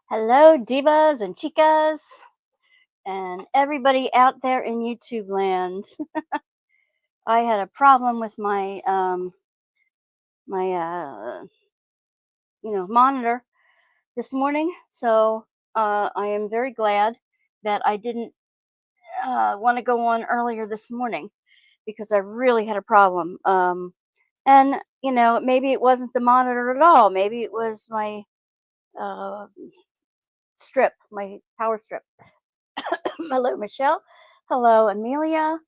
Hello, divas and chicas, and everybody out there in YouTube land. I had a problem with my monitor this morning, so I am very glad that I didn't want to go on earlier this morning because I really had a problem. And maybe it wasn't the monitor at all. Maybe it was my uh, my power strip. Hello, Michelle. Hello, Amelia.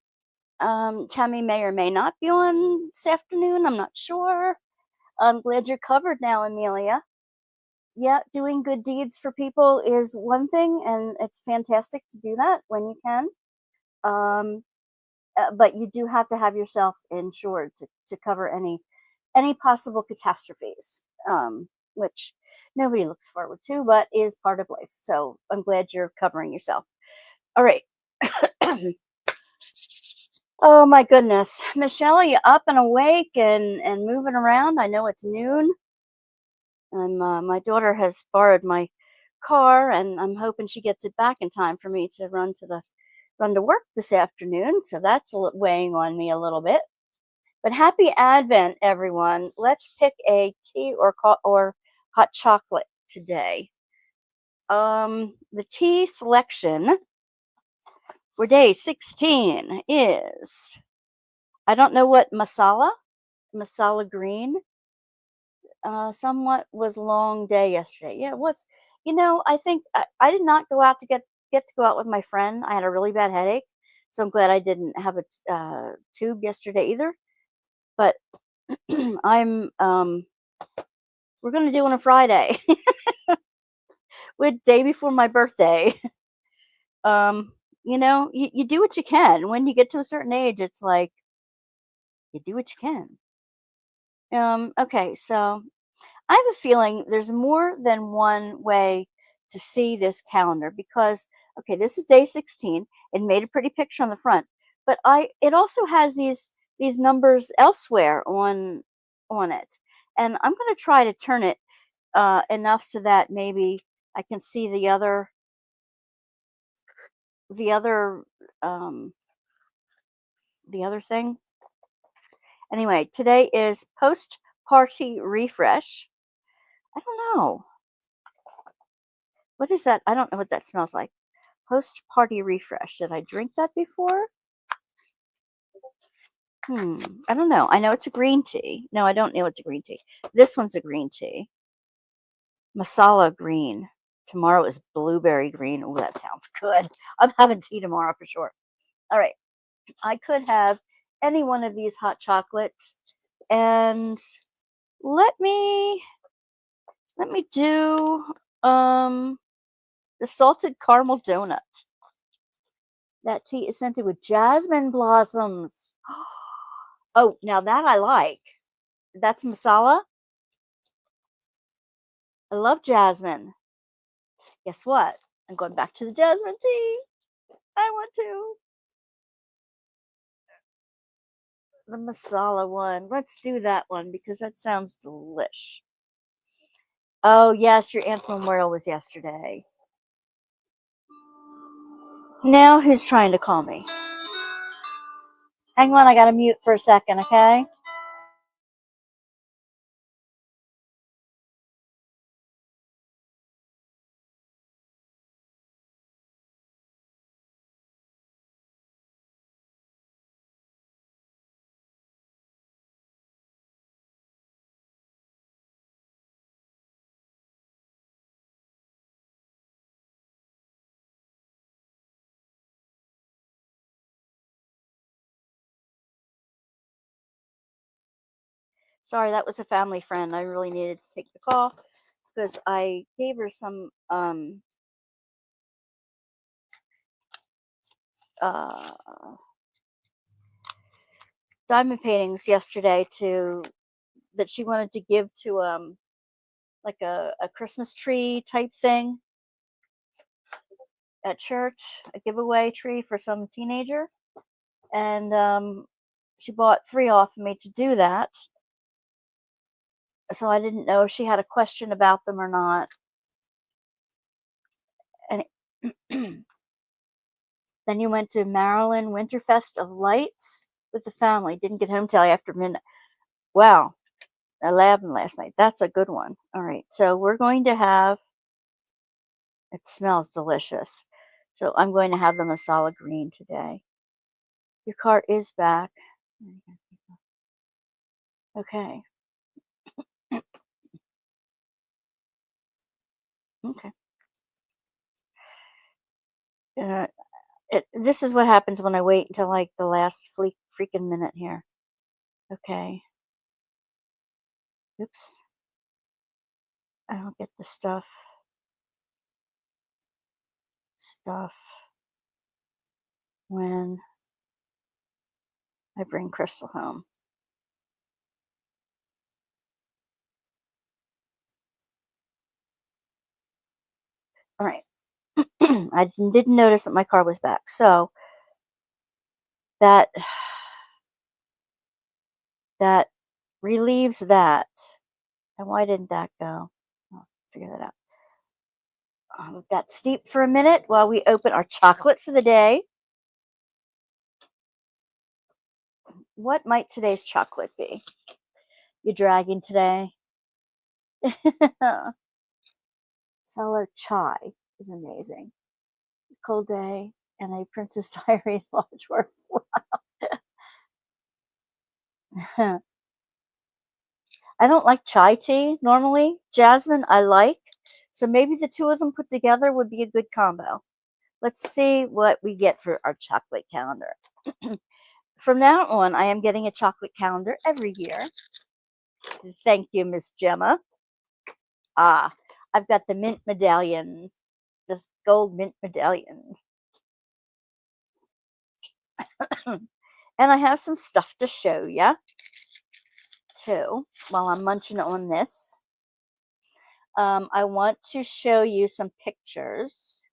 Tammy may or may not be on this afternoon. I'm not sure. I'm glad you're covered now, Amelia. Yeah, doing good deeds for people is one thing, and it's fantastic to do that when you can. Um, but you do have to have yourself insured to cover any possible catastrophes, which nobody looks forward to, but is part of life. So I'm glad you're covering yourself. All right. Oh my goodness. Michelle, are you up and awake and moving around? I know it's noon. And my daughter has borrowed my car, and I'm hoping she gets it back in time for me to run to work this afternoon. So that's weighing on me a little bit. But happy Advent, everyone. Let's pick a tea or hot chocolate today. The tea selection for day 16 is, I don't know what masala green. Somewhat was a long day yesterday. Yeah, it was. I think I did not go out to get to go out with my friend. I had a really bad headache, so I'm glad I didn't have a tube yesterday either. But I'm we're gonna do on a Friday, with day before my birthday. You do what you can. When you get to a certain age, it's like you do what you can. Okay, so I have a feeling there's more than one way to see this calendar because okay, this is day 16. It made a pretty picture on the front, but it also has these numbers elsewhere on it. And I'm going to try to turn it enough so that maybe I can see the other um the other thing. Anyway, today is post party refresh. I don't know. What is that? I don't know what that smells like. Post party refresh. Did I drink that before? I don't know. I know it's a green tea. No, I don't know it's a green tea. This one's a green tea. Masala green. Tomorrow is blueberry green. Oh, that sounds good. I'm having tea tomorrow for sure. All right. I could have any one of these hot chocolates. And let me do the salted caramel donut. That tea is scented with jasmine blossoms. Oh, now that I like. That's masala. I love jasmine. Guess what? I'm going back to the jasmine tea. I want to. The masala one. Let's do that one because that sounds delish. Oh, yes, your aunt's memorial was yesterday. Now who's trying to call me? Hang on, I gotta mute for a second, okay? Sorry, that was a family friend. I really needed to take the call because I gave her some uh diamond paintings yesterday that she wanted to give to like a Christmas tree type thing at church, a giveaway tree for some teenager. And she bought 3 off of me to do that. So I didn't know if she had a question about them or not. Then you went to Maryland Winterfest of Lights with the family. Didn't get home till after midnight. Wow, 11 last night. That's a good one. All right, so we're going to have. It smells delicious. So I'm going to have the masala green today. Your cart is back. Okay. Okay. This is what happens when I wait until like the last freaking minute here. Okay. Oops. I don't get the stuff. When I bring Crystal home. All right. I didn't notice that my car was back. So that relieves that. And why didn't that go? I'll figure that out. Let that steep for a minute while we open our chocolate for the day. What might today's chocolate be? You dragging today? Sour chai is amazing. Cold day and a Princess Diaries watch worth. I don't like chai tea normally. Jasmine I like. So maybe the two of them put together would be a good combo. Let's see what we get for our chocolate calendar. From now on, I am getting a chocolate calendar every year. Thank you, Miss Gemma. I've got the mint medallion, this gold mint medallion. And I have some stuff to show you, too, while I'm munching on this. I want to show you some pictures.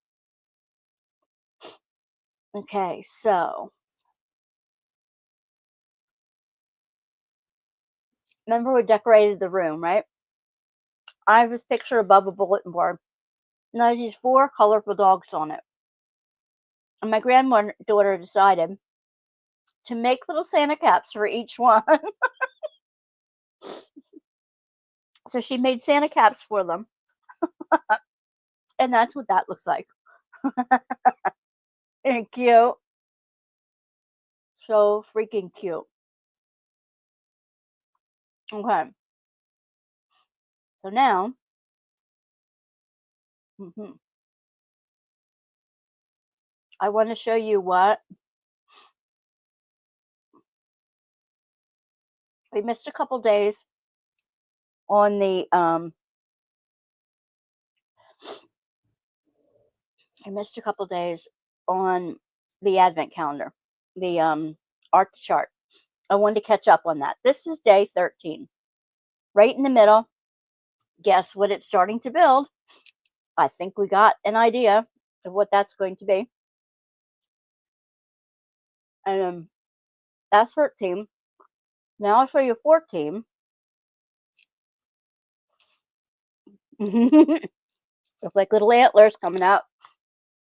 Okay, so remember we decorated the room, right? I have this picture above a bulletin board, and there's these 4 colorful dogs on it. And my granddaughter decided to make little Santa caps for each one. So she made Santa caps for them. And that's what that looks like. And cute. So freaking cute. Okay. So now, I want to show you what we missed a couple days on the advent calendar, the art chart. I wanted to catch up on that. This is day 13. Right in the middle. Guess what it's starting to build? I think we got an idea of what that's going to be. And that's 13. Now I'll show you 14. Look like little antlers coming out.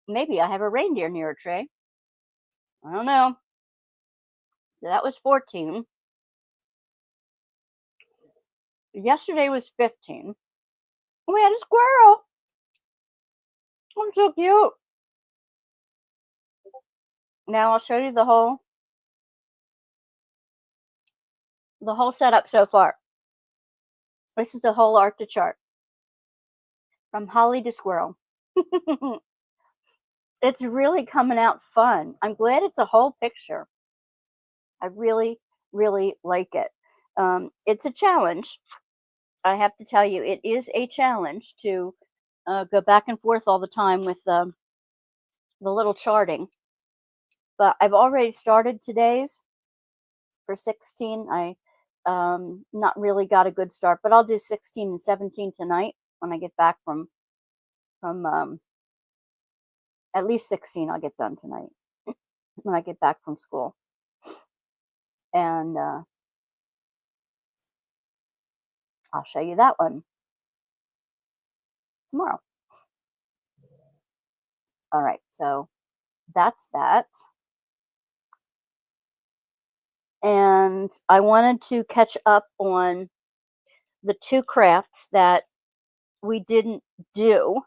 Maybe I have a reindeer near a tree. I don't know. That was 14. Yesterday was 15. We had a squirrel. I'm so cute. Now I'll show you the whole setup so far. This is the whole art to chart. From holly to squirrel. It's really coming out fun. I'm glad it's a whole picture. I really, really like it. It's a challenge. I have to tell you, it is a challenge to go back and forth all the time with the little charting. But I've already started today's for 16. I not really got a good start, but I'll do 16 and 17 tonight when I get back from at least 16. I'll get done tonight when I get back from school. And I'll show you that one tomorrow. All right, so that's that. And I wanted to catch up on the two crafts that we didn't do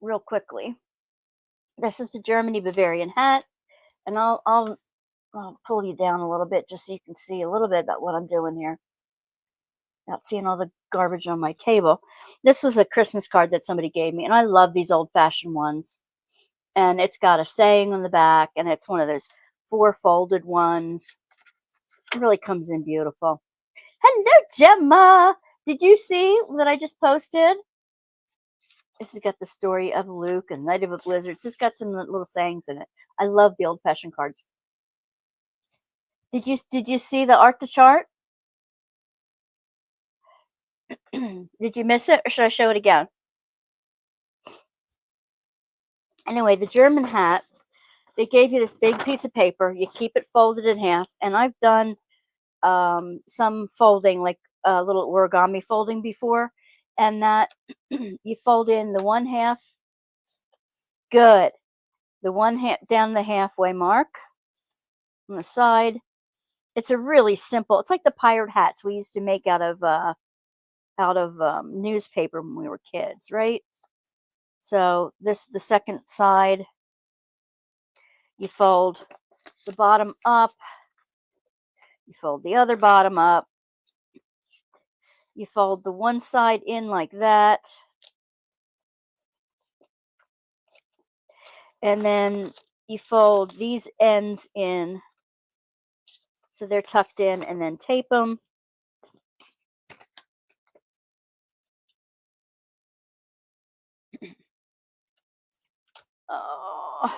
real quickly. This is the Germany Bavarian hat, and I'll pull you down a little bit just so you can see a little bit about what I'm doing here. Not seeing all the garbage on my table. This was a Christmas card that somebody gave me, and I love these old-fashioned ones. And it's got a saying on the back, and it's one of those 4 folded ones. It really comes in beautiful. Hello, Gemma! Did you see that I just posted? This has got the story of Luke and Night of a Blizzard. It's just got some little sayings in it. I love the old-fashioned cards. Did you see the art to chart? Did you miss it, or should I show it again? Anyway, the German hat, they gave you this big piece of paper. You keep it folded in half, and I've done some folding, like a little origami folding before, and that you fold in the one half. Good. The one half down the halfway mark on the side. It's a really simple. It's like the pirate hats we used to make out of newspaper when we were kids, right? So this the second side. You fold the bottom up. You fold the other bottom up. You fold the one side in like that. And then you fold these ends in so they're tucked in, and then tape them. Oh,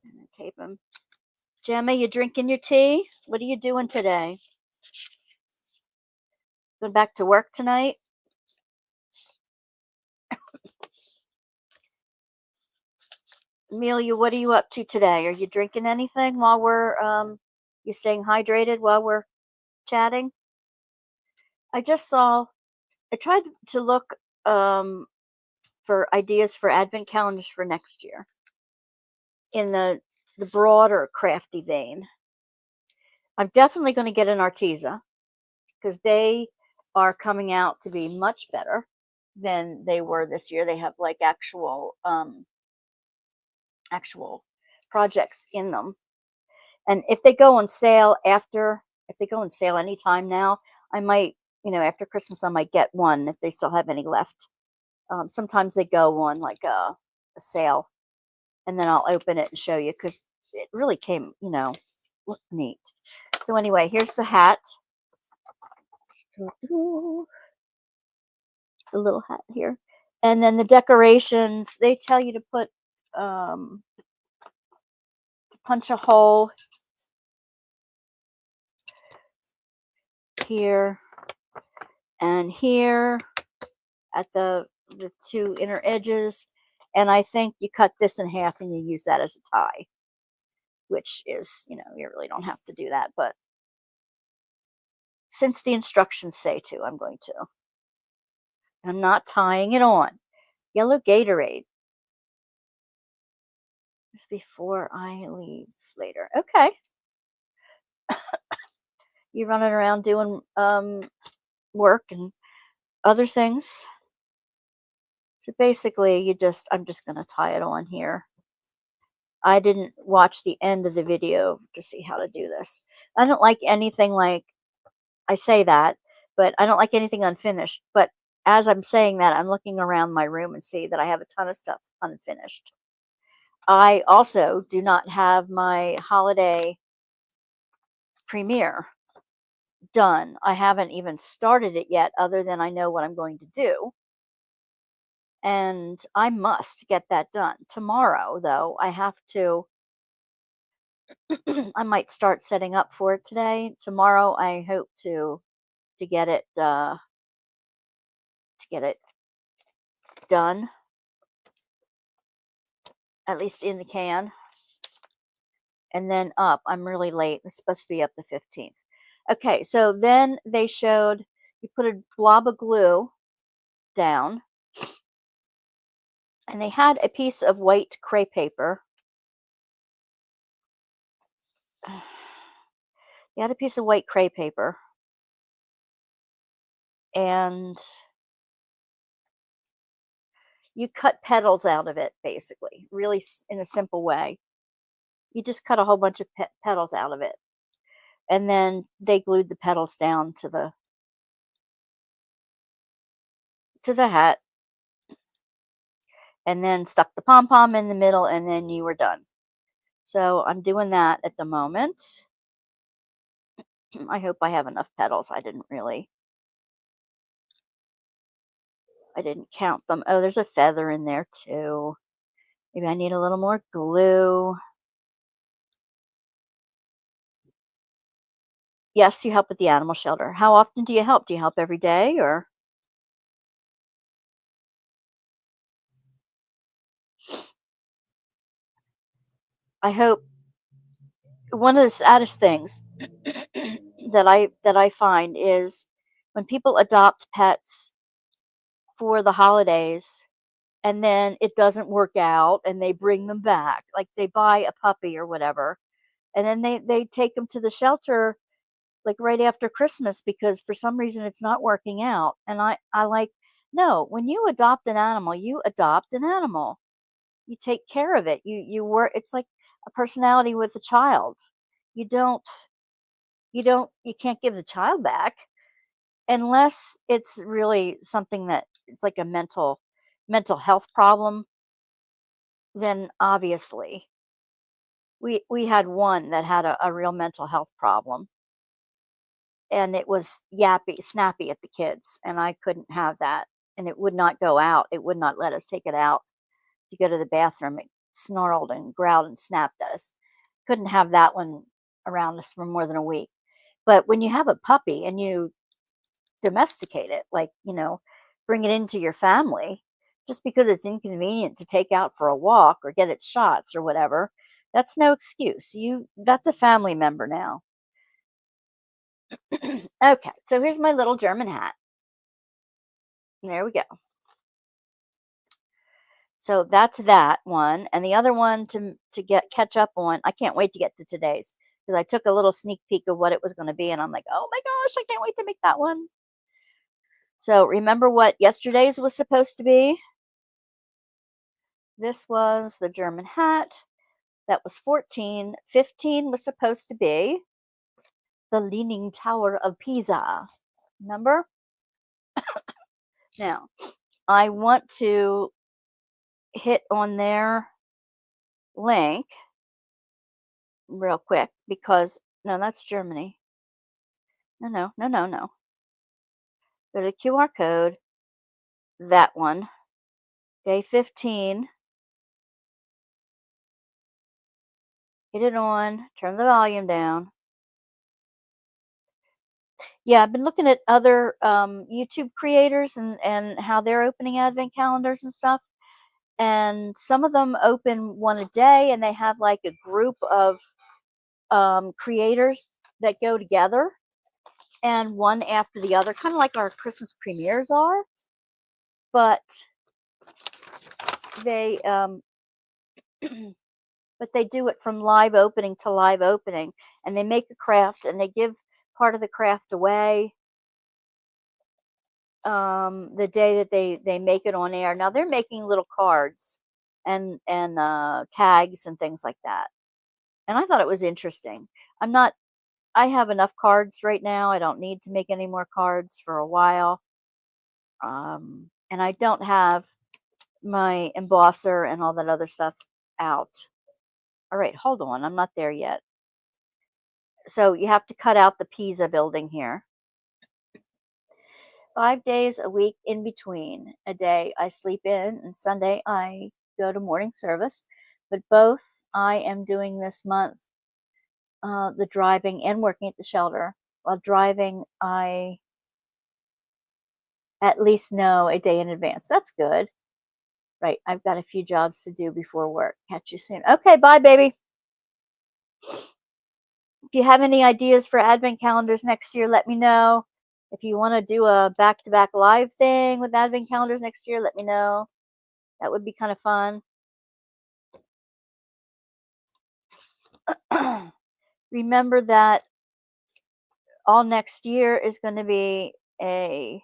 and then tape them. Gemma, you drinking your tea? What are you doing today? Going back to work tonight? Amelia, what are you up to today? Are you drinking anything while we're you staying hydrated while we're chatting? I tried to look for ideas for advent calendars for next year in the broader crafty vein. I'm definitely going to get an Arteza because they are coming out to be much better than they were this year. They have like actual projects in them. And if they go on sale anytime now, I might, after Christmas, I might get one if they still have any left. Sometimes they go on like a sale, and then I'll open it and show you because it really came, looked neat. So anyway, here's the hat. The little hat here. And then the decorations, they tell you to put, punch a hole here and here at the two inner edges. And I think you cut this in half and you use that as a tie, which is, you really don't have to do that. But since the instructions say to, I'm going to. I'm not tying it on. Yellow Gatorade. Just before I leave later. Okay. You running around doing work and other things. So basically, I'm just going to tie it on here. I didn't watch the end of the video to see how to do this. I don't like anything like, I say that, but I don't like anything unfinished. But as I'm saying that, I'm looking around my room and see that I have a ton of stuff unfinished. I also do not have my holiday premiere done. I haven't even started it yet, other than I know what I'm going to do. And I must get that done. Tomorrow, though, I have to, I might start setting up for it today. Tomorrow, I hope to get it done, at least in the can. And then up. I'm really late. It's supposed to be up the 15th. Okay, so then they showed you put a blob of glue down, and they had a piece of white crepe paper. They had a piece of white crepe paper, and you cut petals out of it, basically, really in a simple way. You just cut a whole bunch of petals out of it, and then they glued the petals down to the hat, and then stuck the pom pom in the middle, and then you were done. So I'm doing that at the moment. I hope I have enough petals. I didn't count them. Oh, there's a feather in there too. Maybe I need a little more glue. Yes, you help with the animal shelter. How often do you help? Do you help every day or? I hope one of the saddest things that I find is when people adopt pets for the holidays and then it doesn't work out and they bring them back. Like they buy a puppy or whatever, and then they take them to the shelter like right after Christmas because for some reason it's not working out. And I like, no, when you adopt an animal, you adopt an animal. You take care of it. You work. It's like a personality with a child. You don't you can't give the child back unless it's really something that it's like a mental health problem. Then obviously we had one that had a real mental health problem, and it was yappy, snappy at the kids, and I couldn't have that. And it would not go out. It would not let us take it out. To go to the bathroom, it snarled and growled and snapped at us. Couldn't have that one around us for more than a week. But when you have a puppy and you domesticate it, like, bring it into your family, just because it's inconvenient to take out for a walk or get its shots or whatever, that's no excuse. That's a family member now. Okay, so here's my little German hat. There we go. So that's that one, and the other one to get catch up on. I can't wait to get to today's because I took a little sneak peek of what it was going to be, and I'm like, oh my gosh, I can't wait to make that one. So remember what yesterday's was supposed to be? This was the German hat. That was 14. 15 was supposed to be the Leaning Tower of Pisa. Remember? Now, I want to hit on their link real quick because no, that's Germany. No, no, no, no, no. Go to QR code, that one, day 15. Hit it on, turn the volume down. Yeah, I've been looking at other YouTube creators and how they're opening advent calendars and stuff. And some of them open one a day and they have like a group of creators that go together and one after the other, kind of like our Christmas premieres are. But they but they do it from live opening to live opening, and they make a craft and they give part of the craft away the day that they make it on air. Now they're making little cards and tags and things like that, and I thought it was interesting. I have enough cards right now. I don't need to make any more cards for a while, and I don't have my embosser and all that other stuff out. All right, hold on. I'm not there yet. So you have to cut out the Pisa building here. 5 days a week in between. A day I sleep in, and Sunday I go to morning service. But both I am doing this month, the driving and working at the shelter. While driving, I at least know a day in advance. That's good. Right, I've got a few jobs to do before work. Catch you soon. Okay, bye, baby. If you have any ideas for advent calendars next year, let me know. If you want to do a back-to-back live thing with advent calendars next year, let me know. That would be kind of fun. Remember that all next year is going to be a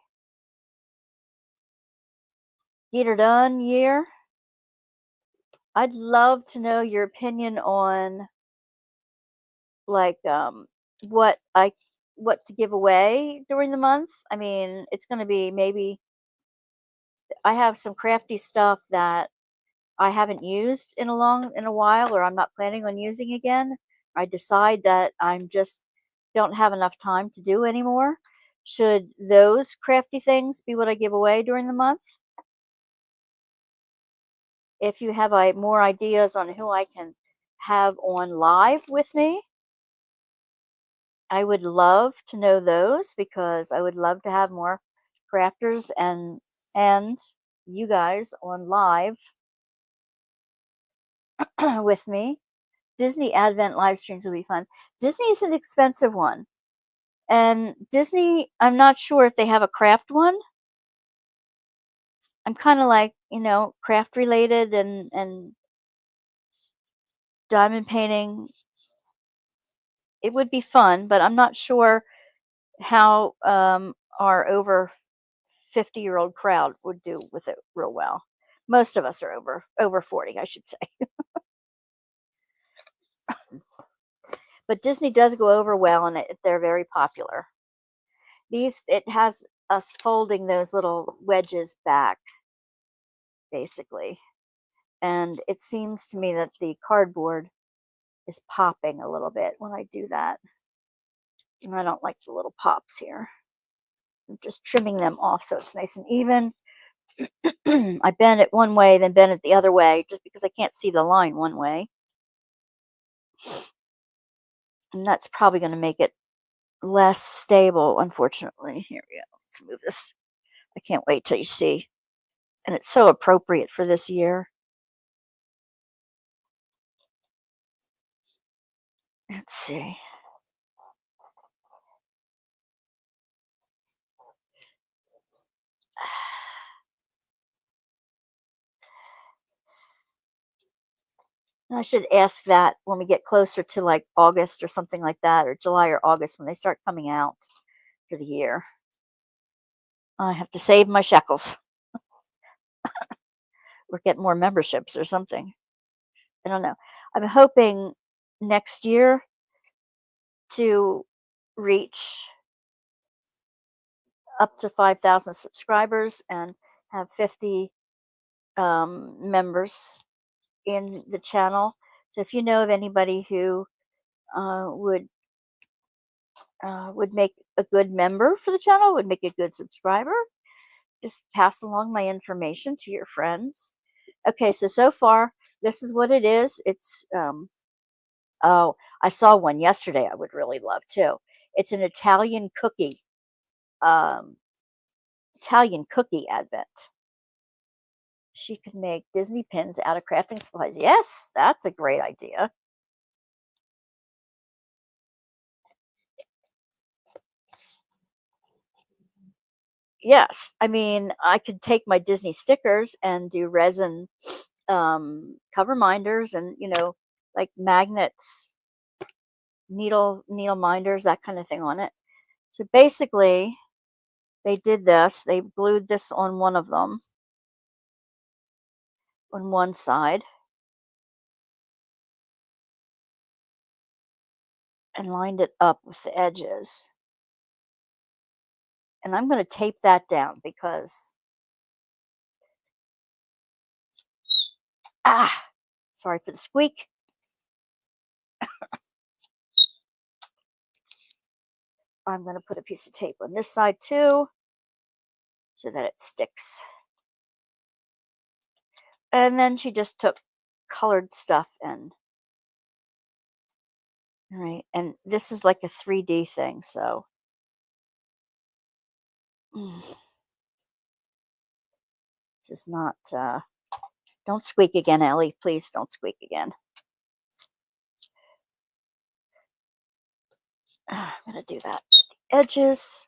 get her done year. I'd love to know your opinion on like what I what to give away during the month. I mean, it's going to be maybe I have some crafty stuff that I haven't used in a while, or I'm not planning on using again. I decide that I'm just don't have enough time to do anymore. Should those crafty things be what I give away during the month? If you have more ideas on who I can have on live with me, I would love to know those because I would love to have more crafters and you guys on live with me. Disney Advent live streams will be fun. Disney is an expensive one. And Disney, I'm not sure if they have a craft one. I'm kind of like, craft related and diamond painting. It would be fun, but I'm not sure how our over 50-year-old crowd would do with it real well. Most of us are over 40, I should say. But Disney does go over well, and they're very popular. It has us folding those little wedges back, basically. And it seems to me that the cardboard is popping a little bit when I do that. And I don't like the little pops here. I'm just trimming them off so it's nice and even. I bend it one way, then bend it the other way, just because I can't see the line one way. And that's probably going to make it less stable, unfortunately. Here we go. Let's move this. I can't wait till you see. And it's so appropriate for this year. Let's see. I should ask that when we get closer to like August or something like that, or July or August when they start coming out for the year. I have to save my shekels or get more memberships or something. I don't know. I'm hoping next year to reach up to 5,000 subscribers and have 50 members in the channel. So if you know of anybody who uh, would would make a good member for the channel, would make a good subscriber, just pass along my information to your friends. Okay, so far this is what it is. It's oh, I saw one yesterday I would really love too. It's an um, Italian cookie advent. She could make Disney pins out of crafting supplies. Yes, that's a great idea. Yes, I mean, I could take my Disney stickers and do resin cover minders and, like magnets, needle minders, that kind of thing on it. So basically, they did this. They glued this on one of them on one side and lined it up with the edges. And I'm going to tape that down because sorry for the squeak. I'm going to put a piece of tape on this side too so that it sticks. And then she just took colored stuff and all right, and this is like a 3D thing, so this is not don't squeak again, Ellie. Please don't squeak again. I'm going to do that. Edges.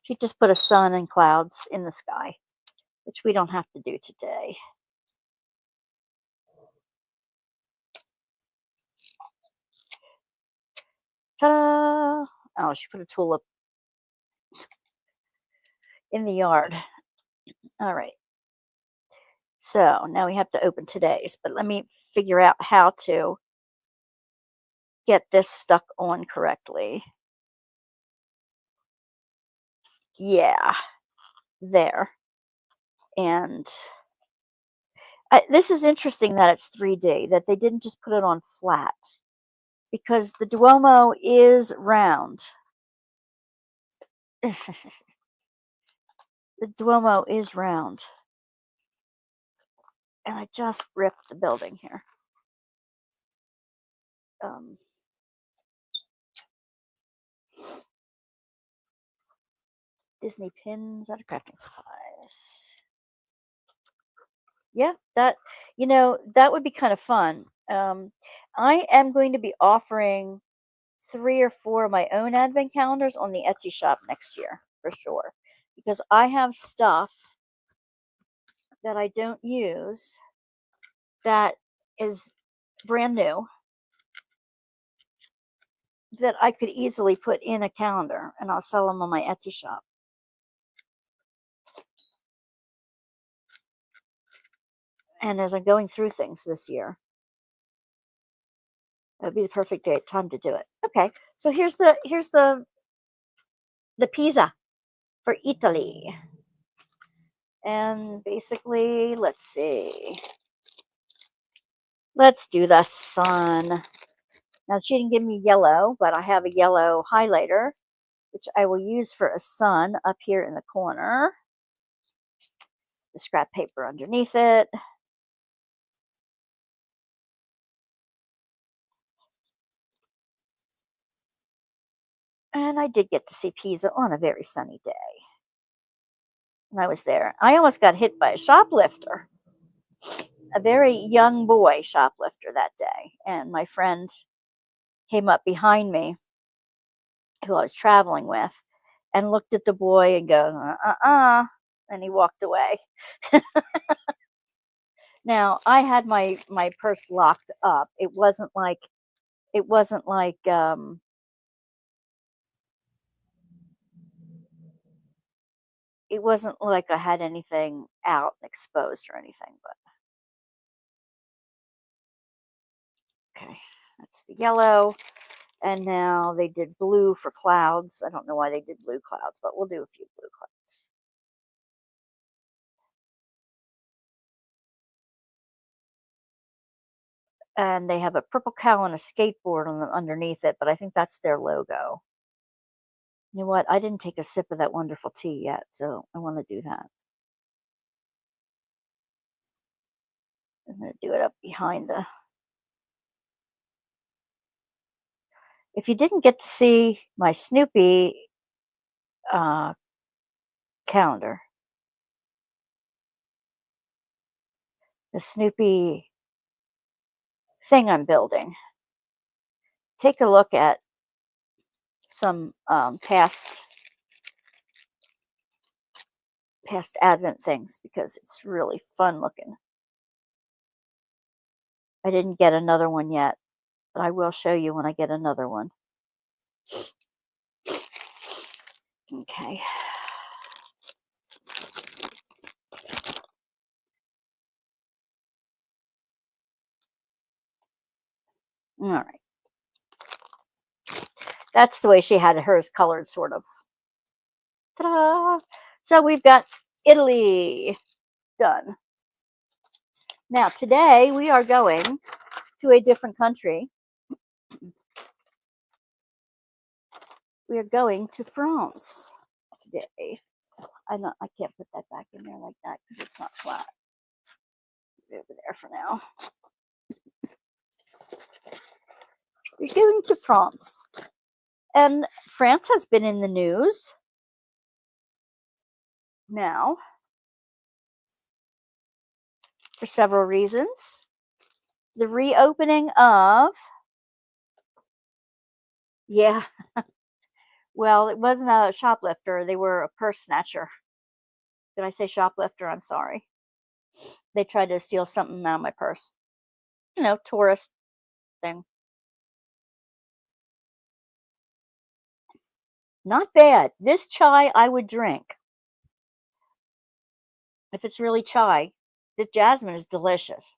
He just put a sun and clouds in the sky, which we don't have to do today. Ta-da! Oh, she put a tulip in the yard. All right. So now we have to open today's, but let me figure out how to get this stuck on correctly. Yeah, there. And this is interesting that it's 3D, that they didn't just put it on flat, because the Duomo is round. The Duomo is round. And I just ripped the building here. Disney pins out of crafting supplies. Yeah, that would be kind of fun. I am going to be offering 3 or 4 of my own advent calendars on the Etsy shop next year for sure, because I have stuff that I don't use that is brand new that I could easily put in a calendar, and I'll sell them on my Etsy shop. And as I'm going through things this year, that would be the perfect time to do it. Okay, so here's the pizza for Italy. And basically, let's see. Let's do the sun. Now, she didn't give me yellow, but I have a yellow highlighter, which I will use for a sun up here in the corner. The scrap paper underneath it. And I did get to see Pisa on a very sunny day. And I was there. I almost got hit by a shoplifter, a very young boy shoplifter that day. And my friend came up behind me, who I was traveling with, and looked at the boy and goes, and he walked away. Now, I had my purse locked up. It wasn't like I had anything out exposed or anything, but okay, that's the yellow. And now they did blue for clouds. I don't know why they did blue clouds, but we'll do a few blue clouds. And they have a purple cow and a skateboard underneath it, but I think that's their logo. You know what? I didn't take a sip of that wonderful tea yet, so I want to do that. I'm going to do it up behind the... If you didn't get to see my Snoopy calendar, the Snoopy thing I'm building, take a look at some past Advent things, because it's really fun looking. I didn't get another one yet, but I will show you when I get another one. Okay. All right. That's the way she had hers colored, sort of. Ta-da! So we've got Italy done. Now, today we are going to a different country. We are going to France today. I can't put that back in there like that because it's not flat. Put it over there for now. We're going to France. And France has been in the news now for several reasons. The reopening of, Well, it wasn't a shoplifter. They were a purse snatcher. Did I say shoplifter? I'm sorry. They tried to steal something out of my purse. Tourist thing. Not bad. This chai I would drink if it's really chai. The jasmine is delicious.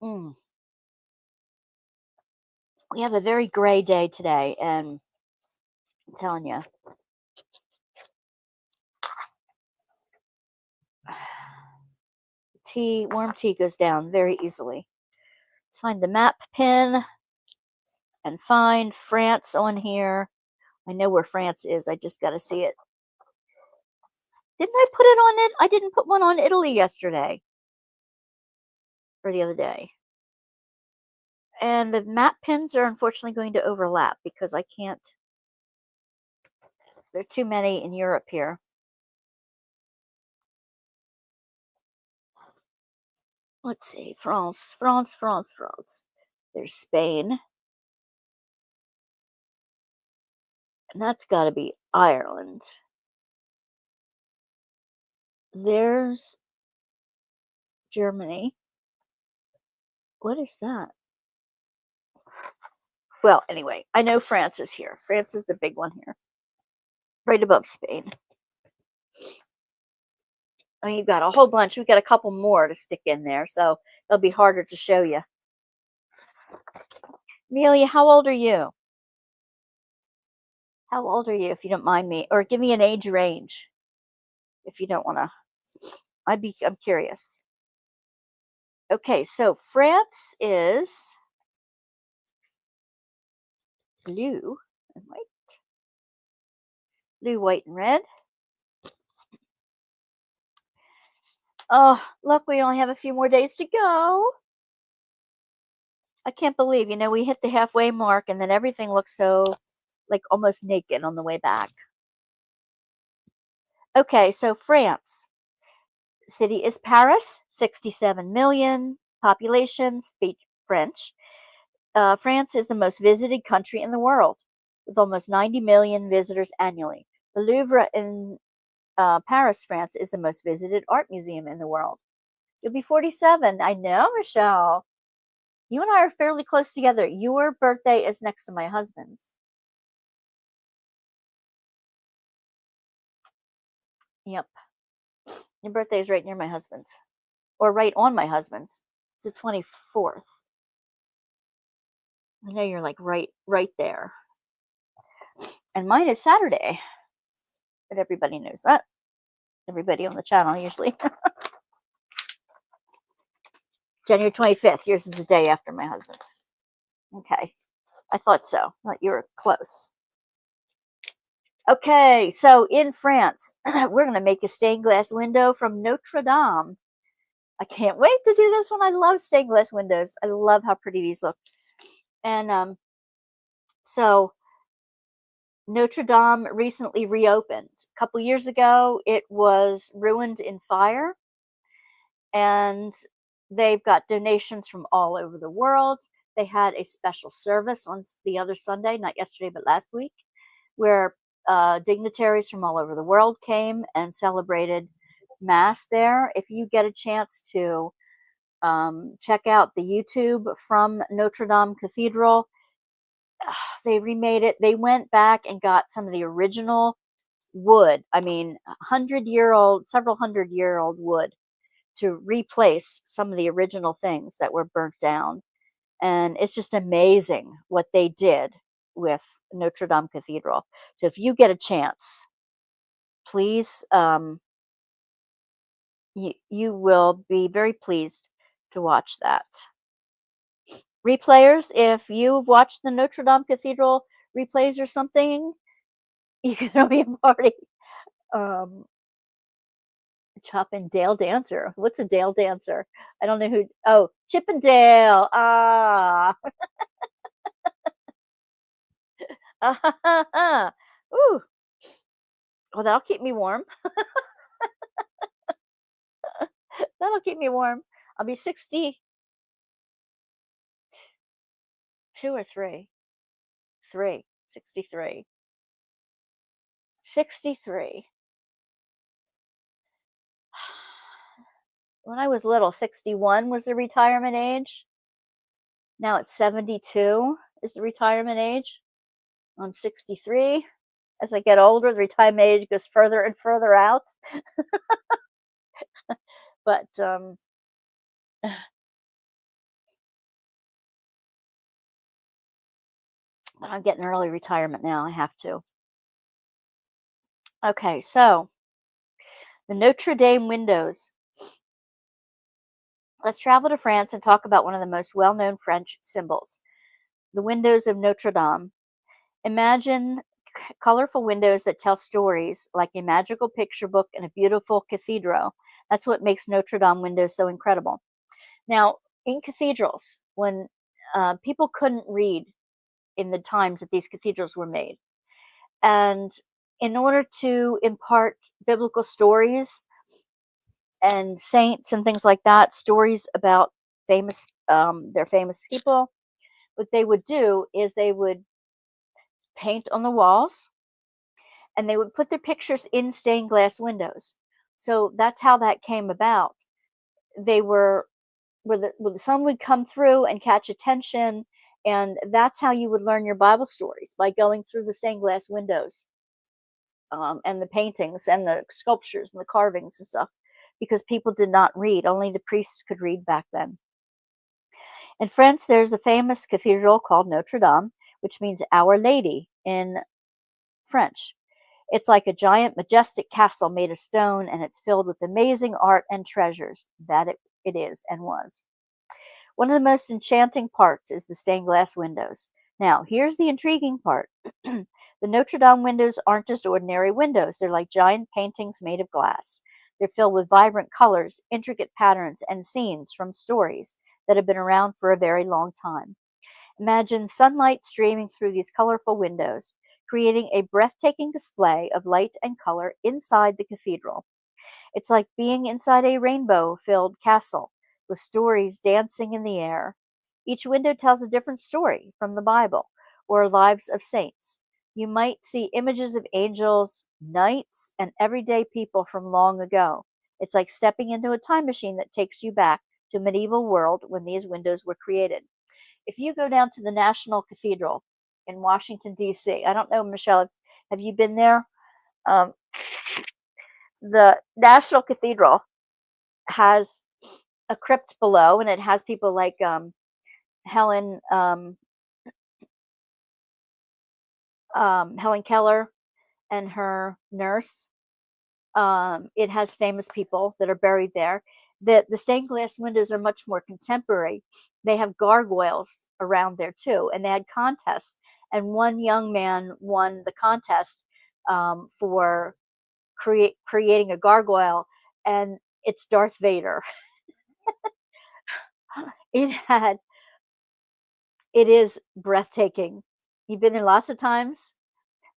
Mm. We have a very gray day today, and I'm telling you, warm tea goes down very easily. Let's find the map pin and find France on here. I know where France is. I just got to see it. Didn't I put it on it? I didn't put one on Italy yesterday or the other day. And the map pins are unfortunately going to overlap because I can't. There are too many in Europe here. Let's see. France. There's Spain. And that's got to be Ireland. There's Germany. What is that? Well, anyway, I know France is here. France is the big one here. Right above Spain. I mean, you've got a whole bunch. We've got a couple more to stick in there, so it'll be harder to show you. Amelia, how old are you? How old are you, if you don't mind me? Or give me an age range, if you don't want to. I'm curious. Okay, so France is blue and white. Blue, white, and red. Oh, look, we only have a few more days to go. I can't believe, we hit the halfway mark and then everything looks so, like, almost naked on the way back. Okay, so France. City is Paris, 67 million. Population, speak French. France is the most visited country in the world, with almost 90 million visitors annually. The Louvre in Paris, France, is the most visited art museum in the world. You'll be 47. I know, Michelle. You and I are fairly close together. Your birthday is next to my husband's. Yep. Your birthday is right near my husband's. Or right on my husband's. It's the 24th. I know you're like right there. And mine is Saturday. But everybody knows that. Everybody on the channel usually. January 25th. Yours is the day after my husband's. Okay. I thought so. I thought you were close. Okay, so in France, we're going to make a stained glass window from Notre Dame. I can't wait to do this one. I love stained glass windows. I love how pretty these look. And so Notre Dame recently reopened. A couple years ago, it was ruined in fire. And they've got donations from all over the world. They had a special service on the other Sunday, not yesterday, but last week, where dignitaries from all over the world came and celebrated Mass there. If you get a chance to check out the YouTube from Notre Dame Cathedral, they remade it. They went back and got some of the original wood. I mean, several hundred-year-old wood to replace some of the original things that were burnt down. And it's just amazing what they did with Notre Dame Cathedral. So if you get a chance, please, you will be very pleased to watch that. Replayers, if you've watched the Notre Dame Cathedral replays or something, you can throw me a party. Chop and Dale Dancer. What's a Dale Dancer? I don't know who. Oh, Chip and Dale. Ah. Ooh. Well, that'll keep me warm. That'll keep me warm. I'll be 62 or 3. 63. 63. 63. When I was little, 61 was the retirement age. Now it's 72 is the retirement age. I'm 63. As I get older, the retirement age goes further and further out. But I'm getting early retirement now. I have to. Okay, so the Notre Dame windows. Let's travel to France and talk about one of the most well known French symbols, the windows of Notre Dame. Imagine colorful windows that tell stories like a magical picture book in a beautiful cathedral. That's what makes Notre Dame windows so incredible. Now, in cathedrals, when people couldn't read in the times that these cathedrals were made, and in order to impart biblical stories and saints and things like that, stories about famous, their famous people, what they would do is they would paint on the walls and they would put their pictures in stained glass windows. So that's how that came about. They were where the sun would come through and catch attention, and that's how you would learn your Bible stories, by going through the stained glass windows, and the paintings and the sculptures and the carvings and stuff, because people did not read. Only the priests could read back then. In France, there's a famous cathedral called Notre Dame, which means Our Lady in French. It's like a giant, majestic castle made of stone, and it's filled with amazing art and treasures. That it is and was. One of the most enchanting parts is the stained glass windows. Now, here's the intriguing part. The Notre Dame windows aren't just ordinary windows. They're like giant paintings made of glass. They're filled with vibrant colors, intricate patterns, and scenes from stories that have been around for a very long time. Imagine sunlight streaming through these colorful windows, creating a breathtaking display of light and color inside the cathedral. It's like being inside a rainbow-filled castle with stories dancing in the air. Each window tells a different story from the Bible or lives of saints. You might see images of angels, knights, and everyday people from long ago. It's like stepping into a time machine that takes you back to a medieval world when these windows were created. If you go down to the National Cathedral in Washington, D.C., I don't know, Michelle, have you been there? Um, the National Cathedral has a crypt below, and it has people like Helen Helen Keller and her nurse. It has famous people that are buried there. The stained glass windows are much more contemporary. They have gargoyles around there too, and they had contests. And one young man won the contest for creating a gargoyle, and it's Darth Vader. It is breathtaking. You've been there lots of times.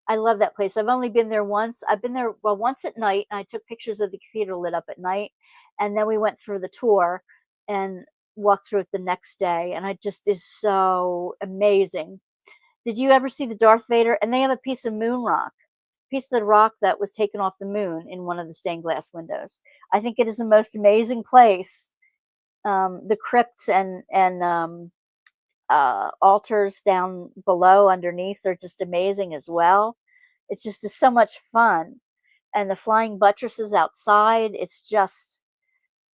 I love that place. I've only been there once. I've been there, well, once at night, and I took pictures of the cathedral lit up at night, and then we went through the tour and walked through it the next day, and it just is so amazing. Did you ever see the Darth Vader? And they have a piece of moon rock, piece of the rock that was taken off the moon in one of the stained glass windows. I think it is the most amazing place. The crypts and altars down below underneath are just amazing as well. It's just so much fun. And the flying buttresses outside, it's just,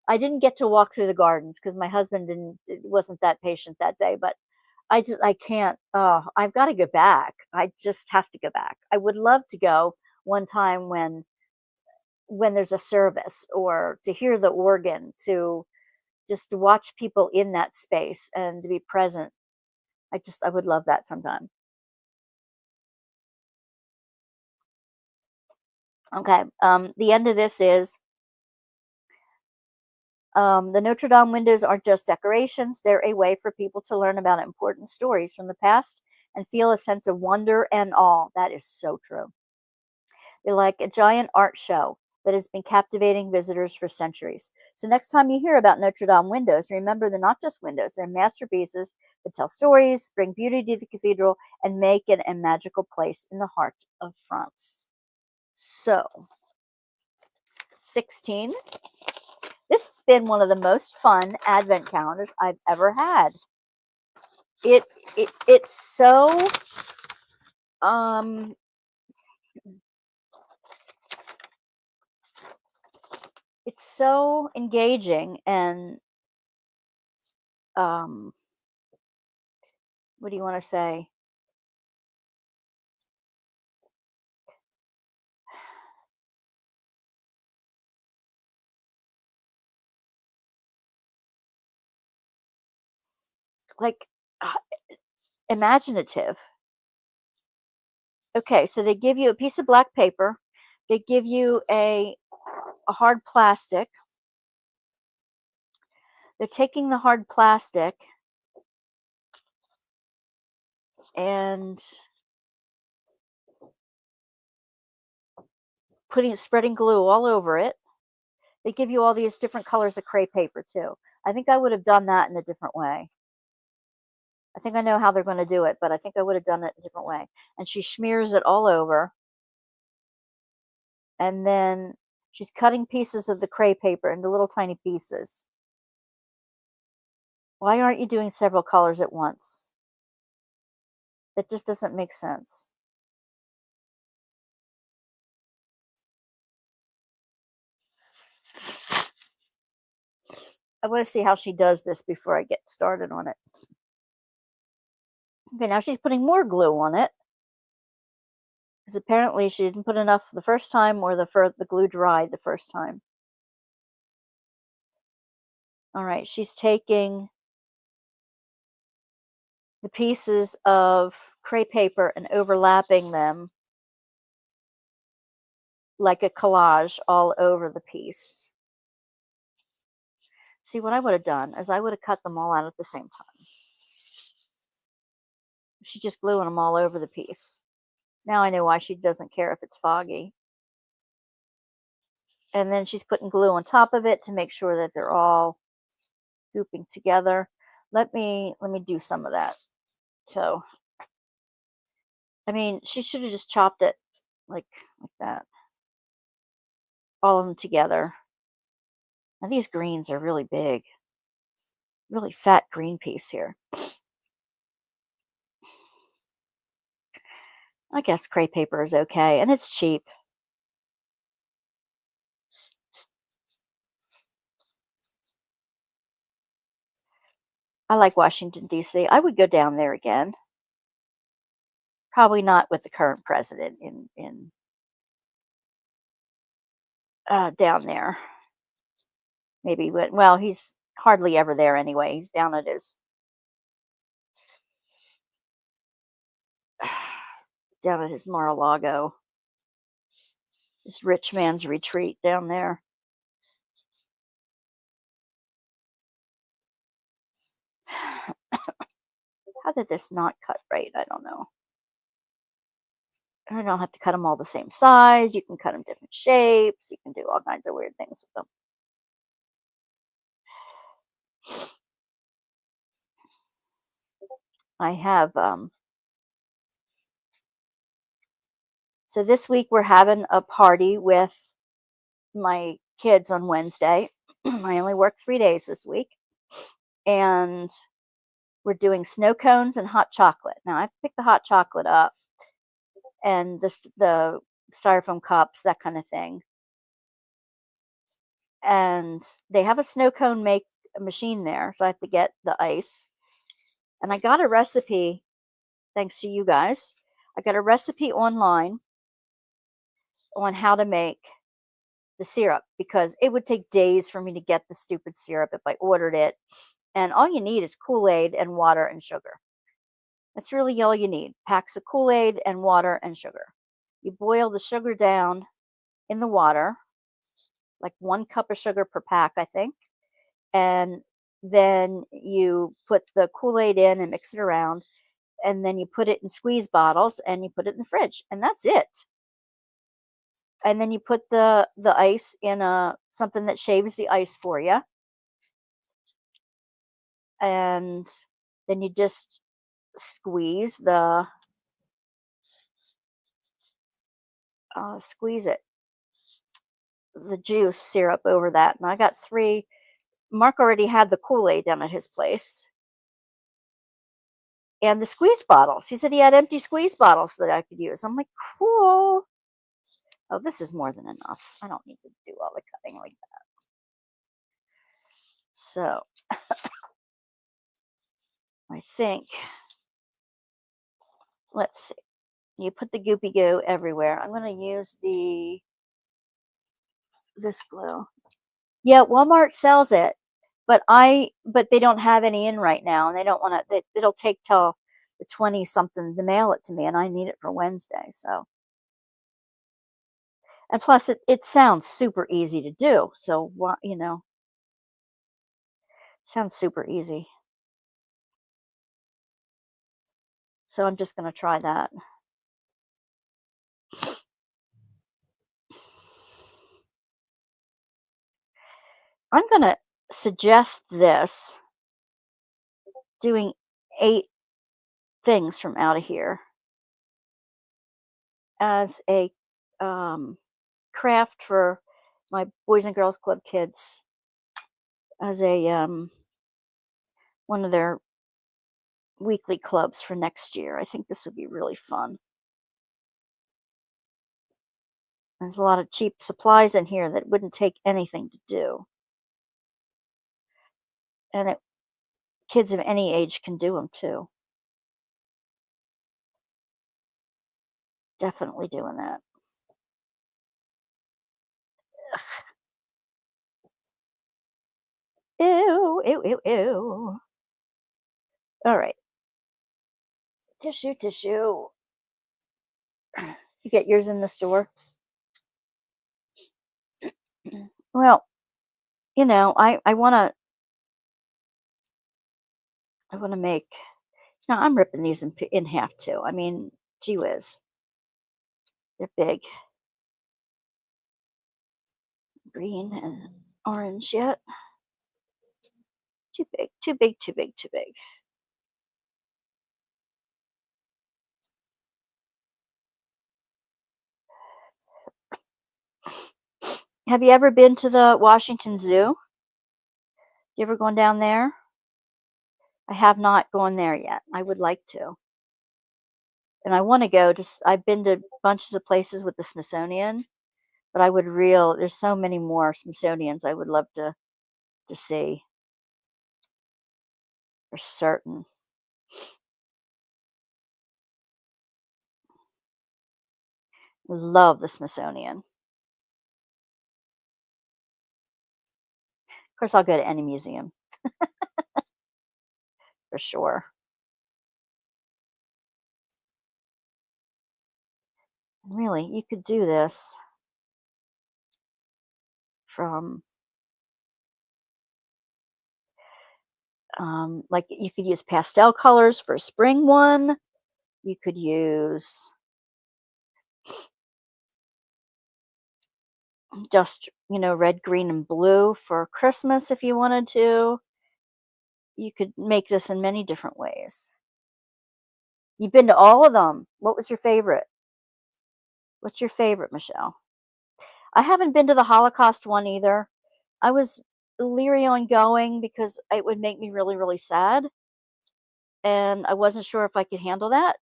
I didn't get to walk through the gardens because my husband wasn't that patient that day, but I can't, oh, I've got to go back. I just have to go back. I would love to go one time when there's a service, or to hear the organ, to just watch people in that space and to be present. I would love that sometime. Okay. The end of this is the Notre Dame windows aren't just decorations. They're a way for people to learn about important stories from the past and feel a sense of wonder and awe. That is so true. They're like a giant art show. that has been captivating visitors for centuries. So next time you hear about Notre Dame windows, remember they're not just windows, they're masterpieces that tell stories, bring beauty to the cathedral, and make it a magical place in the heart of France. So, 16. This has been one of the most fun advent calendars I've ever had. It's so it's so engaging and what do you want to say? Like uh, imaginative. Okay, so they give you a piece of black paper. They give you a hard plastic. They're taking the hard plastic and spreading glue all over it. They give you all these different colors of crepe paper too. I think I would have done that in a different way. I think I know how they're going to do it, but I think I would have done it a different way. And she smears it all over. And then she's cutting pieces of the crepe paper into little tiny pieces. Why aren't you doing several colors at once? It just doesn't make sense. I want to see how she does this before I get started on it. Okay, now she's putting more glue on it. Because apparently she didn't put enough the first time, or the glue dried the first time. All right, she's taking the pieces of crepe paper and overlapping them like a collage all over the piece. See, what I would have done is I would have cut them all out at the same time. She's just gluing them all over the piece. Now I know why she doesn't care if it's foggy. And then she's putting glue on top of it to make sure that they're all gooping together. Let me do some of that. So, I mean, she should have just chopped it like that. All of them together. Now these greens are really big. Really fat green piece here. I guess crepe paper is okay, and it's cheap. I like Washington, D.C. I would go down there again. Probably not with the current president in down there. Maybe, well, he's hardly ever there anyway. He's down at his Mar-a-Lago, this rich man's retreat down there. How did this not cut right? I don't know. I don't have to cut them all the same size. You can cut them different shapes. You can do all kinds of weird things with them. I have, so this week we're having a party with my kids on Wednesday. I only work 3 days this week. And we're doing snow cones and hot chocolate. Now I picked the hot chocolate up and the styrofoam cups, that kind of thing. And they have a snow cone make machine there, so I have to get the ice. And I got a recipe, thanks to you guys. I got a recipe online on how to make the syrup, because it would take days for me to get the stupid syrup if I ordered it. And all you need is Kool-Aid and water and sugar. That's really all you need. Packs of Kool-Aid and water and sugar. You boil the sugar down in the water, like 1 cup of sugar per pack, I think. And then you put the Kool-Aid in and mix it around. And then you put it in squeeze bottles and you put it in the fridge. And that's it. and then you put the ice in a something that shaves the ice for you, and then you just squeeze squeeze it, the juice syrup over that. And I got three. Mark already had the Kool-Aid down at his place, and the squeeze bottles. He said he had empty squeeze bottles that I could use. I'm like, cool. Oh, this is more than enough. I don't need to do all the cutting like that. So I think, let's see. You put the goopy goo everywhere. I'm going to use this glue. Yeah, Walmart sells it, but they don't have any in right now, and they don't want to. It'll take till the 20 something to mail it to me, and I need it for Wednesday. So, and plus, it sounds super easy to do. So, what sounds super easy. So I'm just going to try that. I'm going to suggest this, doing 8 things from out of here as a craft for my Boys and Girls Club kids, as a one of their weekly clubs for next year. I think this would be really fun. There's a lot of cheap supplies in here that wouldn't take anything to do. And kids of any age can do them too. Definitely doing that. Ew, ew, ew, ew. All right. Tissue, tissue. You get yours in the store? Well, I want to make. Now I'm ripping these in half too. I mean, gee whiz, they're big. Green and orange yet. Too big, too big, too big, too big. Have you ever been to the Washington Zoo? You ever gone down there? I have not gone there yet. I would like to. And I want to go to, I've been to bunches of places with the Smithsonian, but there's so many more Smithsonians I would love to see. For certain. Love the Smithsonian. Of course, I'll go to any museum. For sure. Really, you could do this from, like, you could use pastel colors for a spring one. You could use just, red, green, and blue for Christmas if you wanted to. You could make this in many different ways. You've been to all of them. What was your favorite? What's your favorite, Michelle? I haven't been to the Holocaust one either. I was leery on going because it would make me really, really sad. And I wasn't sure if I could handle that.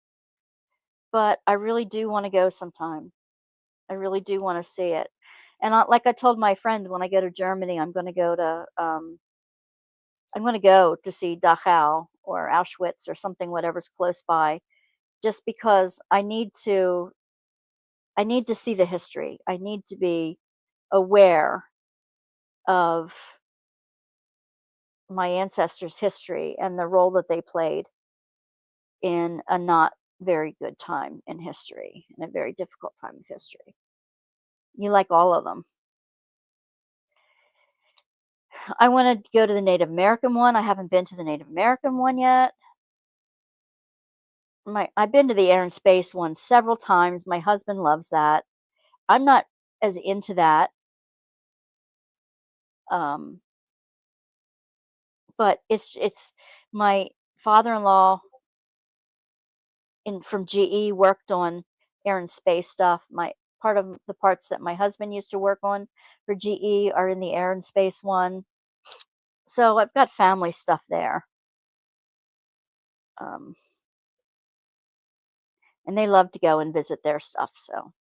But I really do want to go sometime. I really do want to see it. And like I told my friend, when I go to Germany, I'm going to go to see Dachau or Auschwitz or something, whatever's close by, just because I need to see the history. I need to be aware of my ancestors' history and the role that they played in a not very good time in history, in a very difficult time of history. You like all of them. I want to go to the Native American one. I haven't been to the Native American one yet. I've been to the Air and Space one several times. My husband loves that. I'm not as into that. Um, but it's my father-in-law in from GE worked on air and space stuff. My part of the parts that my husband used to work on for GE are in the air and space one. So I've got family stuff there. Um, and they love to go and visit their stuff, so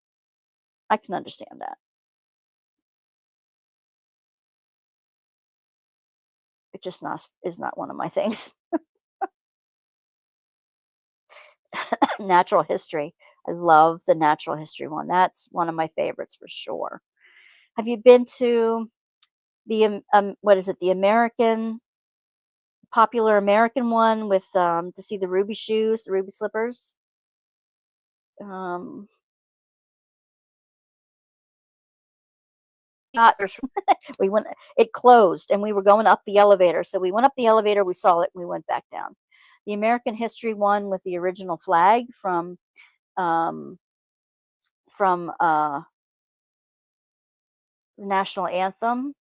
I can understand that. It just not is not one of my things. Natural history. I love the natural history one. That's one of my favorites for sure. Have you been to the what is it? The American popular American one with to see the ruby shoes, the ruby slippers. Um, not we went. It closed, and we were going up the elevator. So we went up the elevator. We saw it. And we went back down. The American history one with the original flag um, from the national anthem.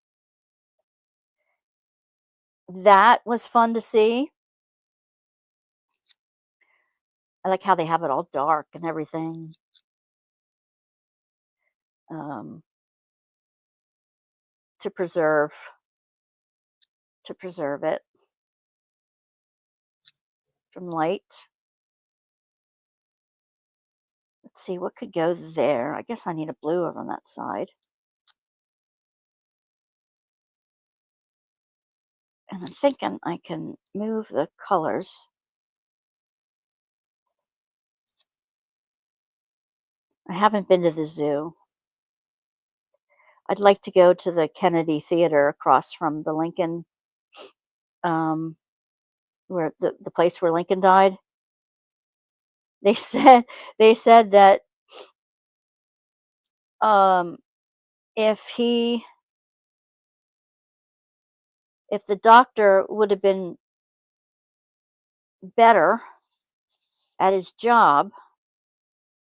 That was fun to see. I like how they have it all dark and everything. Um, to preserve it from light. Let's see what could go there. I guess I need a blue over on that side. And I'm thinking I can move the colors. I haven't been to the zoo. I'd like to go to the Kennedy Theater across from the Lincoln, um, where the place where Lincoln died. They said they said that um, if he if the doctor would have been better at his job,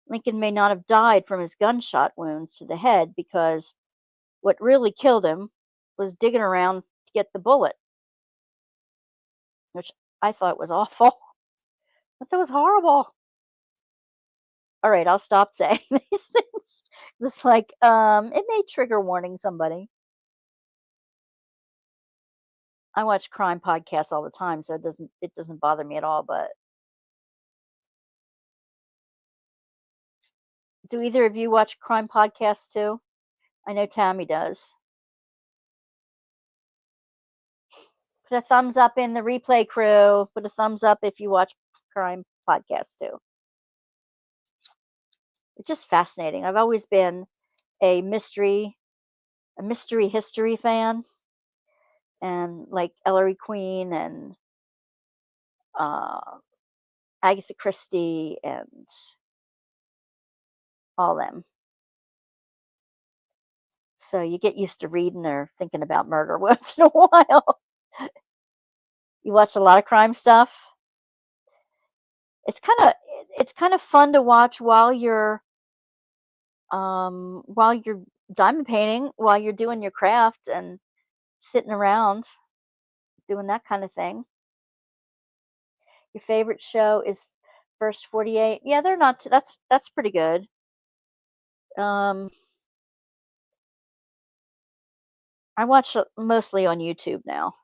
Lincoln may not have died from his gunshot wounds to the head because what really killed him was digging around to get the bullet, which I thought was awful. But that was horrible. All right, I'll stop saying these things. It's like it may trigger warning somebody. I watch crime podcasts all the time, so it doesn't bother me at all. But do either of you watch crime podcasts too? I know Tammy does. Put a thumbs up in the replay crew. Put a thumbs up if you watch crime podcasts too. It's just fascinating. I've always been a mystery history fan, and like Ellery Queen and uh, Agatha Christie and all them. So you get used to reading or thinking about murder once in a while. You watch a lot of crime stuff. It's kind of it's kind of fun to watch while you're diamond painting, while you're doing your craft and sitting around doing that kind of thing. Your favorite show is First 48. Yeah, they're not that's pretty good. Um I watch mostly on YouTube now.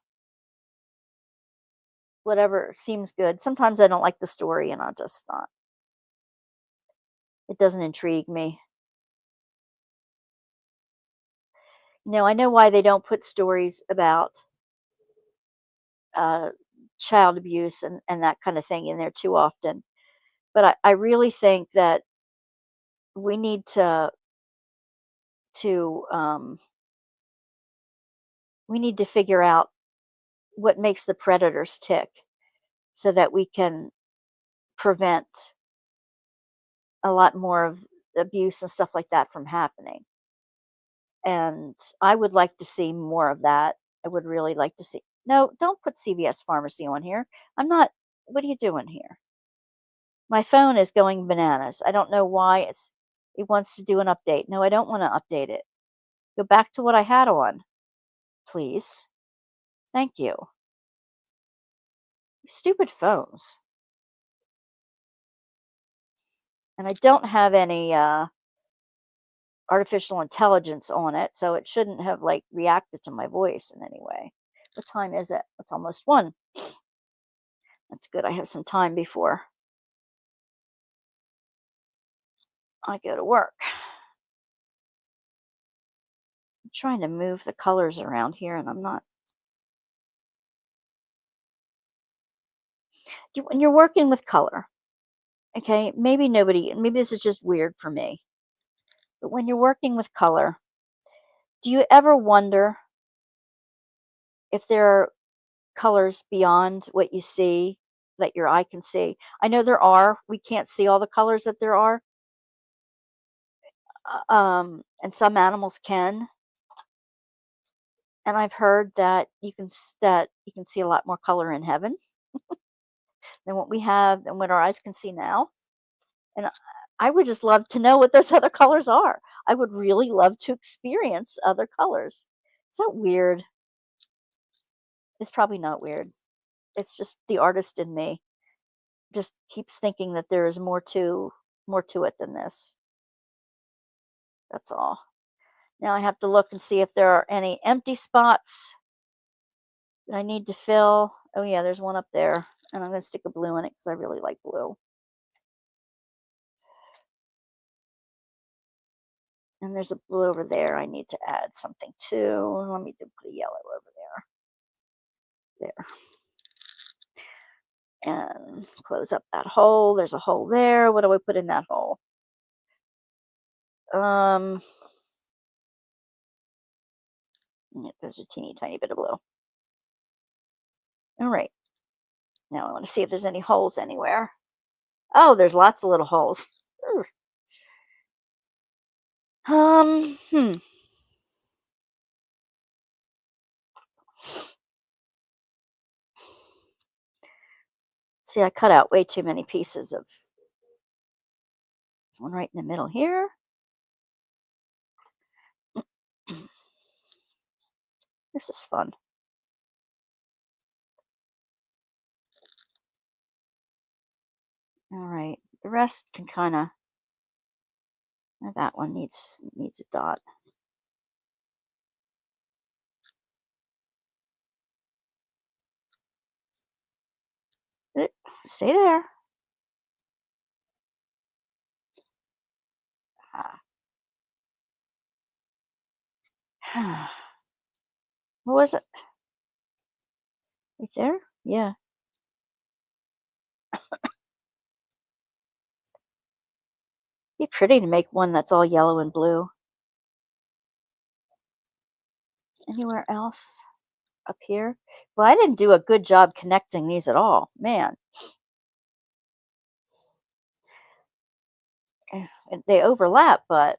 Whatever seems good. Sometimes I don't like the story and I'll just not. It doesn't intrigue me. I know why they don't put stories about uh, child abuse and that kind of thing in there too often. But I really think that we need to we need to figure out what makes the predators tick so that we can prevent a lot more of abuse and stuff like that from happening. And I would like to see more of that. I would really like to see. No, don't put CVS Pharmacy on here. I'm not. What are you doing here? My phone is going bananas. I don't know why It wants to do an update. No, I don't want to update it. Go back to what I had on, please. Thank you. Stupid phones. And I don't have any artificial intelligence on it, so it shouldn't have like reacted to my voice in any way. What time is it? It's almost 1. That's good. I have some time before I go to work. I'm trying to move the colors around here and I'm not. When you're working with color, okay, maybe this is just weird for me, but when you're working with color, do you ever wonder if there are colors beyond what you see that your eye can see? I know there are. We can't see all the colors that there are, and some animals can. And I've heard that that you can see a lot more color in heaven than what our eyes can see now. And I would just love to know what those other colors are. I would really love to experience other colors. Is that weird? It's probably not weird. It's just the artist in me just keeps thinking that there is more to it than this. That's all. Now I have to look and see if there are any empty spots that I need to fill. Oh yeah, there's one up there, and I'm going to stick a blue in it because I really like blue. And there's a blue over there I need to add something to. Let me put a yellow over there. There. And close up that hole. There's a hole there. What do I put in that hole? There's a teeny tiny bit of blue. All right. Now I want to see if there's any holes anywhere. Oh, there's lots of little holes. Ooh. Hmm. See, I cut out way too many pieces of one right in the middle here. This is fun. All right. The rest can kind of. That one needs a dot. Stay there. What was it? Right there? Yeah. Be pretty to make one that's all yellow and blue. Anywhere else up here? Well, I didn't do a good job connecting these at all. Man. They overlap, but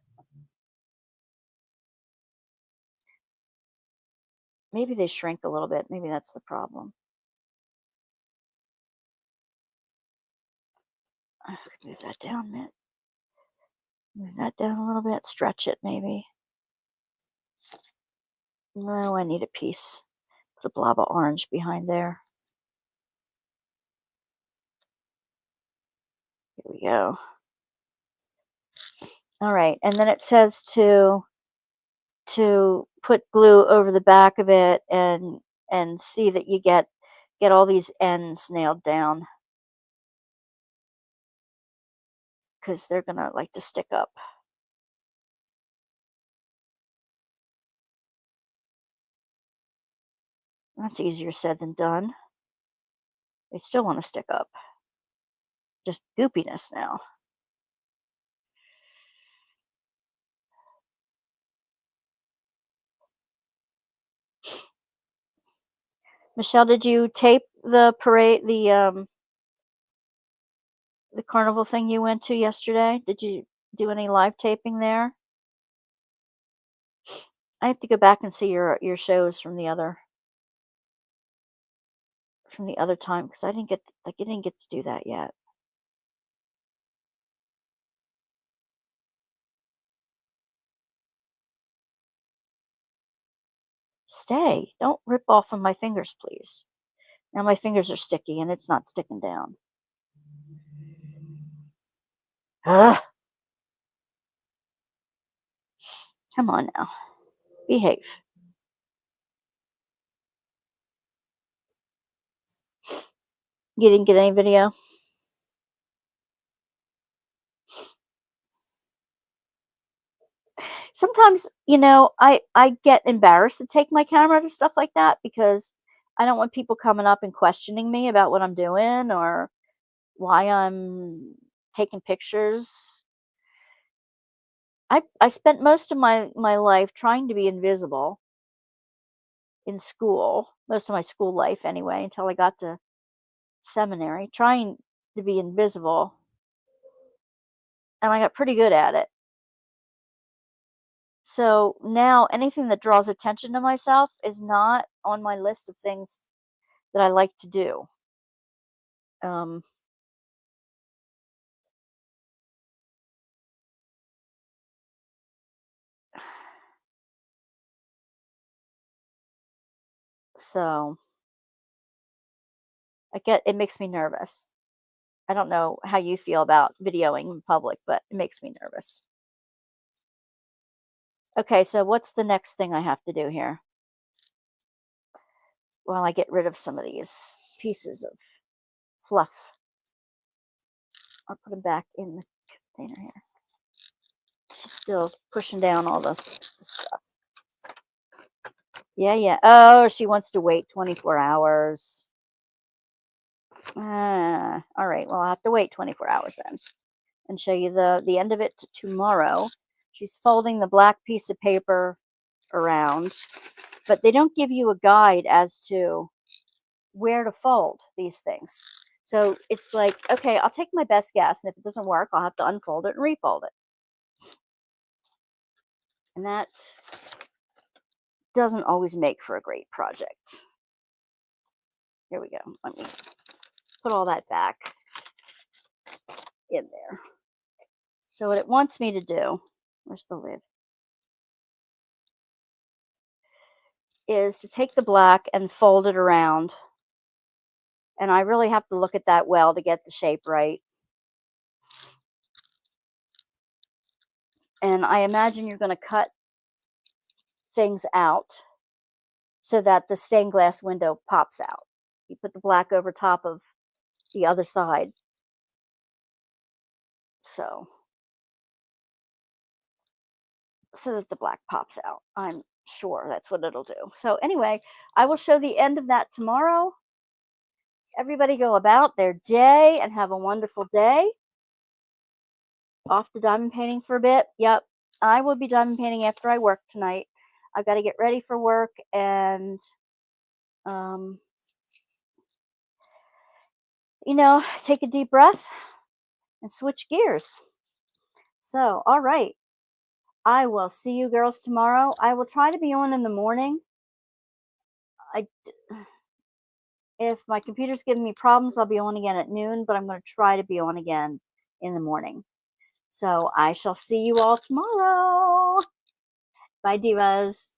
maybe they shrink a little bit. Maybe that's the problem. I could move that down a bit. Move that down a little bit. Stretch it, maybe. No, I need a piece. Put a blob of orange behind there. Here we go. All right, and then it says to put glue over the back of it and see that you get all these ends nailed down because they're gonna like to stick up. That's easier said than done. They still want to stick up. Just goopiness now. Michelle, did you tape the parade, the carnival thing you went to yesterday? Did you do any live taping there? I have to go back and see your shows from the other time because I didn't get to do that yet. Stay. Don't rip off of my fingers, please. Now my fingers are sticky and it's not sticking down. Ugh. Come on now. Behave. You didn't get any video? Sometimes, I get embarrassed to take my camera to stuff like that because I don't want people coming up and questioning me about what I'm doing or why I'm taking pictures. I spent most of my life trying to be invisible in school, most of my school life anyway, until I got to seminary, trying to be invisible, and I got pretty good at it. So now anything that draws attention to myself is not on my list of things that I like to do. Um, so it makes me nervous. I don't know how you feel about videoing in public, but it makes me nervous. Okay, so what's the next thing I have to do here? While I get rid of some of these pieces of fluff. I'll put them back in the container here. She's still pushing down all this stuff. Yeah, yeah. Oh, she wants to wait 24 hours. All right. Well, I'll have to wait 24 hours then and show you the end of it tomorrow. She's folding the black piece of paper around, but they don't give you a guide as to where to fold these things. So it's like, okay, I'll take my best guess, and if it doesn't work, I'll have to unfold it and refold it. And that doesn't always make for a great project. Here we go. Let me put all that back in there. So what it wants me to do, where's the lid, is to take the black and fold it around. And I really have to look at that well to get the shape right. And I imagine you're going to cut things out so that the stained glass window pops out. You put the black over top of the other side. So that the black pops out. I'm sure that's what it'll do. So anyway, I will show the end of that tomorrow. Everybody go about their day and have a wonderful day. Off to diamond painting for a bit. Yep, I will be diamond painting after I work tonight. I've got to get ready for work and, take a deep breath and switch gears. So, all right. I will see you girls tomorrow. I will try to be on in the morning. If my computer's giving me problems, I'll be on again at noon, but I'm going to try to be on again in the morning. So I shall see you all tomorrow. Bye, divas.